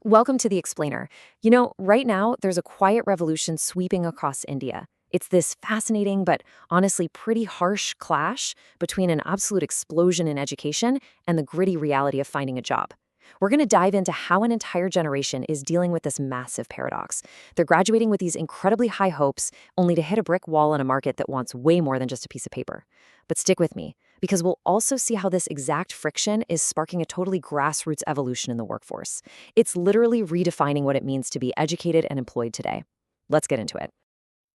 Welcome to the Explainer. Right now, there's a quiet revolution sweeping across India. It's this fascinating but honestly pretty harsh clash between an absolute explosion in education and the gritty reality of finding a job. We're going to dive into how an entire generation is dealing with this massive paradox. They're graduating with these incredibly high hopes, only to hit a brick wall in a market that wants way more than just a piece of paper. But stick with me, because we'll also see how this exact friction is sparking a totally grassroots evolution in the workforce. It's literally redefining what it means to be educated and employed today. Let's get into it.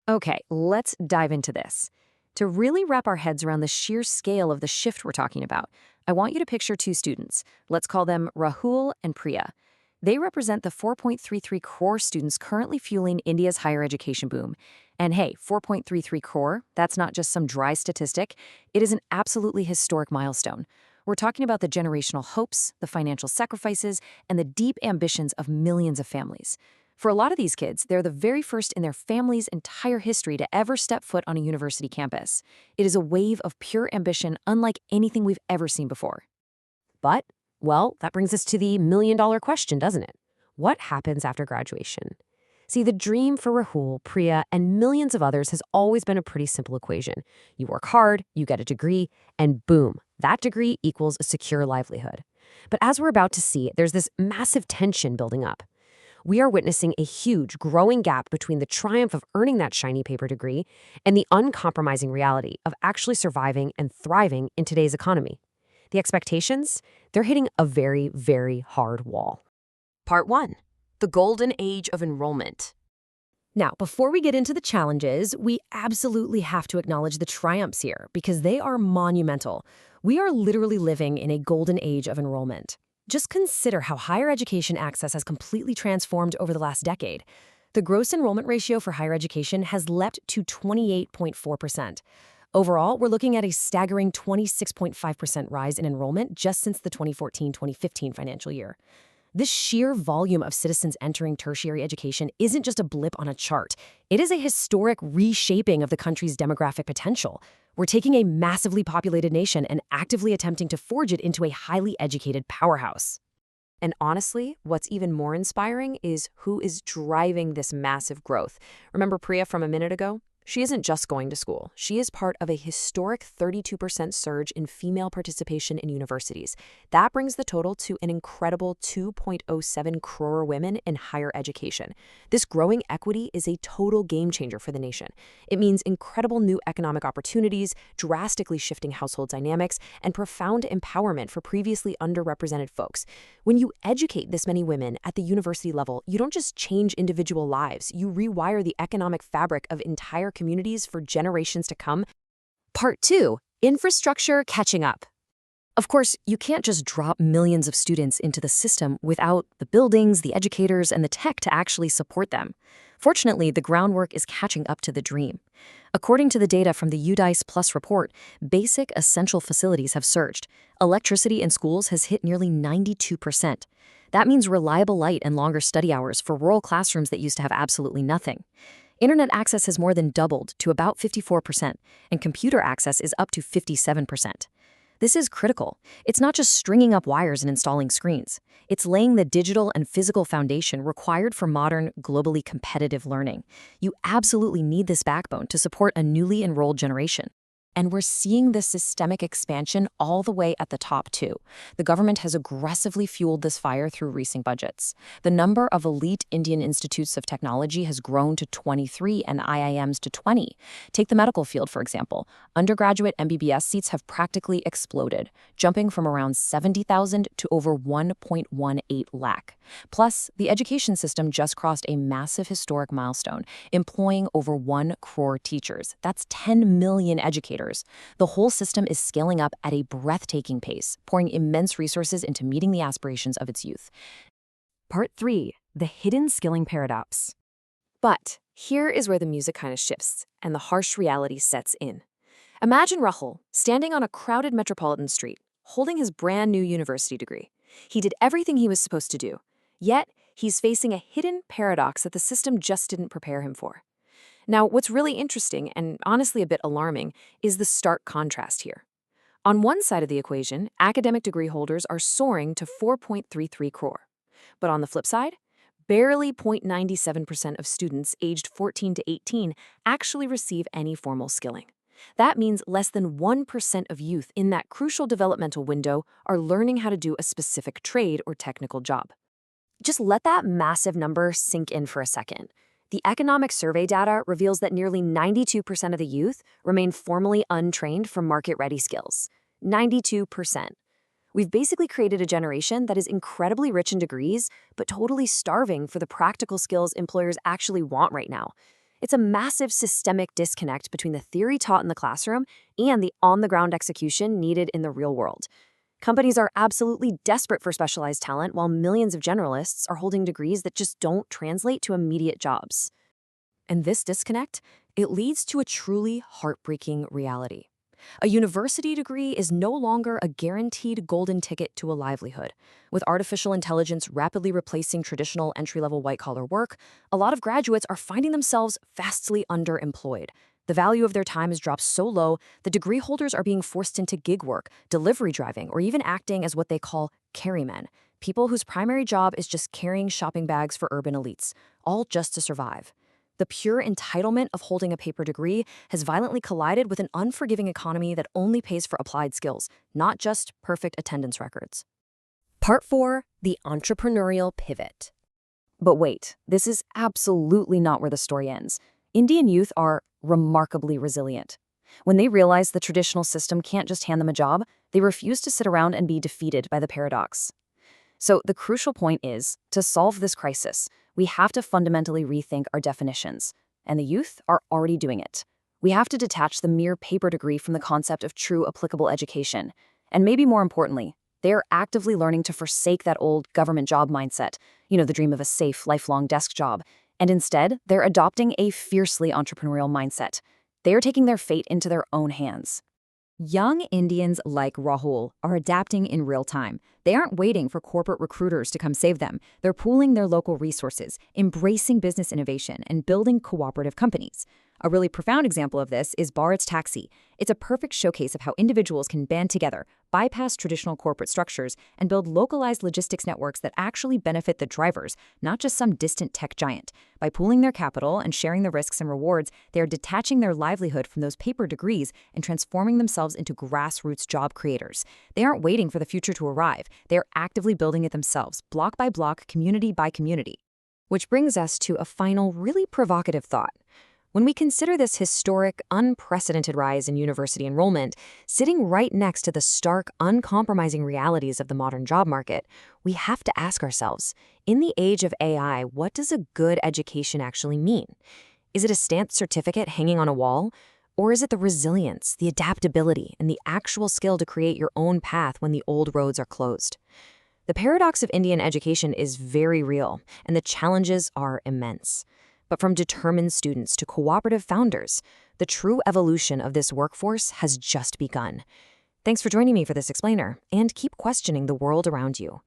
Okay, let's dive into this. To really wrap our heads around the sheer scale of the shift we're talking about, I want you to picture two students. Let's call them Rahul and Priya. They represent the 4.33 crore students currently fueling India's higher education boom. And hey, 4.33 crore, that's not just some dry statistic. It is an absolutely historic milestone. We're talking about the generational hopes, the financial sacrifices, and the deep ambitions of millions of families. For a lot of these kids, they're the very first in their family's entire history to ever step foot on a university campus. It is a wave of pure ambition unlike anything we've ever seen before. But, well, that brings us to the million-dollar question, doesn't it? What happens after graduation? See, the dream for Rahul, Priya, and millions of others has always been a pretty simple equation. You work hard, you get a degree, and boom, that degree equals a secure livelihood. But as we're about to see, there's this massive tension building up. We are witnessing a huge, growing gap between the triumph of earning that shiny paper degree and the uncompromising reality of actually surviving and thriving in today's economy. The expectations? They're hitting a very, very hard wall. Part 1. The Golden Age of Enrollment. Now, before we get into the challenges, we absolutely have to acknowledge the triumphs here because they are monumental. We are literally living in a golden age of enrollment. Just consider how higher education access has completely transformed over the last decade. The gross enrollment ratio for higher education has leapt to 28.4%. Overall, we're looking at a staggering 26.5% rise in enrollment just since the 2014-2015 financial year. This sheer volume of citizens entering tertiary education isn't just a blip on a chart. It is a historic reshaping of the country's demographic potential. We're taking a massively populated nation and actively attempting to forge it into a highly educated powerhouse. And honestly, what's even more inspiring is who is driving this massive growth. Remember Priya from a minute ago? She isn't just going to school. She is part of a historic 32% surge in female participation in universities. That brings the total to an incredible 2.07 crore women in higher education. This growing equity is a total game changer for the nation. It means incredible new economic opportunities, drastically shifting household dynamics, and profound empowerment for previously underrepresented folks. When you educate this many women at the university level, you don't just change individual lives, you rewire the economic fabric of entire communities for generations to come. Part 2. Infrastructure catching up. Of course, you can't just drop millions of students into the system without the buildings, the educators, and the tech to actually support them. Fortunately, the groundwork is catching up to the dream. According to the data from the UDICE Plus report, basic essential facilities have surged. Electricity in schools has hit nearly 92%. That means reliable light and longer study hours for rural classrooms that used to have absolutely nothing. Internet access has more than doubled to about 54%, and computer access is up to 57%. This is critical. It's not just stringing up wires and installing screens. It's laying the digital and physical foundation required for modern, globally competitive learning. You absolutely need this backbone to support a newly enrolled generation. And we're seeing this systemic expansion all the way at the top, too. The government has aggressively fueled this fire through recent budgets. The number of elite Indian institutes of technology has grown to 23 and IIMs to 20. Take the medical field, for example. Undergraduate MBBS seats have practically exploded, jumping from around 70,000 to over 1.18 lakh. Plus, the education system just crossed a massive historic milestone, employing over 1 crore teachers. That's 10 million educators. The whole system is scaling up at a breathtaking pace, pouring immense resources into meeting the aspirations of its youth. Part 3. The hidden skilling paradox. But here is where the music kind of shifts and the harsh reality sets in. Imagine Rahul standing on a crowded metropolitan street, holding his brand new university degree. He did everything he was supposed to do, yet he's facing a hidden paradox that the system just didn't prepare him for. Now, what's really interesting, and honestly a bit alarming, is the stark contrast here. On one side of the equation, academic degree holders are soaring to 4.33 crore. But on the flip side, barely 0.97% of students aged 14 to 18 actually receive any formal skilling. That means less than 1% of youth in that crucial developmental window are learning how to do a specific trade or technical job. Just let that massive number sink in for a second. The economic survey data reveals that nearly 92% of the youth remain formally untrained for market-ready skills. 92%. We've basically created a generation that is incredibly rich in degrees, but totally starving for the practical skills employers actually want right now. It's a massive systemic disconnect between the theory taught in the classroom and the on-the-ground execution needed in the real world. Companies are absolutely desperate for specialized talent, while millions of generalists are holding degrees that just don't translate to immediate jobs. And this disconnect, it leads to a truly heartbreaking reality. A university degree is no longer a guaranteed golden ticket to a livelihood. With artificial intelligence rapidly replacing traditional entry-level white-collar work, a lot of graduates are finding themselves vastly underemployed. The value of their time has dropped so low, the degree holders are being forced into gig work, delivery driving, or even acting as what they call carrymen, people whose primary job is just carrying shopping bags for urban elites, all just to survive. The pure entitlement of holding a paper degree has violently collided with an unforgiving economy that only pays for applied skills, not just perfect attendance records. Part 4, the entrepreneurial pivot. But wait, this is absolutely not where the story ends. Indian youth are remarkably resilient. When they realize the traditional system can't just hand them a job, they refuse to sit around and be defeated by the paradox. So the crucial point is, to solve this crisis, we have to fundamentally rethink our definitions, and the youth are already doing it. We have to detach the mere paper degree from the concept of true applicable education. And maybe more importantly, they are actively learning to forsake that old government job mindset, the dream of a safe, lifelong desk job. And instead, they're adopting a fiercely entrepreneurial mindset. They are taking their fate into their own hands. Young Indians like Rahul are adapting in real time. They aren't waiting for corporate recruiters to come save them. They're pooling their local resources, embracing business innovation, and building cooperative companies. A really profound example of this is Bharat's Taxi. It's a perfect showcase of how individuals can band together, bypass traditional corporate structures, and build localized logistics networks that actually benefit the drivers, not just some distant tech giant. By pooling their capital and sharing the risks and rewards, they are detaching their livelihood from those paper degrees and transforming themselves into grassroots job creators. They aren't waiting for the future to arrive. They are actively building it themselves, block by block, community by community. Which brings us to a final, really provocative thought. When we consider this historic, unprecedented rise in university enrollment, sitting right next to the stark, uncompromising realities of the modern job market, we have to ask ourselves, in the age of AI, what does a good education actually mean? Is it a stamped certificate hanging on a wall? Or is it the resilience, the adaptability, and the actual skill to create your own path when the old roads are closed? The paradox of Indian education is very real, and the challenges are immense. But from determined students to cooperative founders, the true evolution of this workforce has just begun. Thanks for joining me for this explainer, and keep questioning the world around you.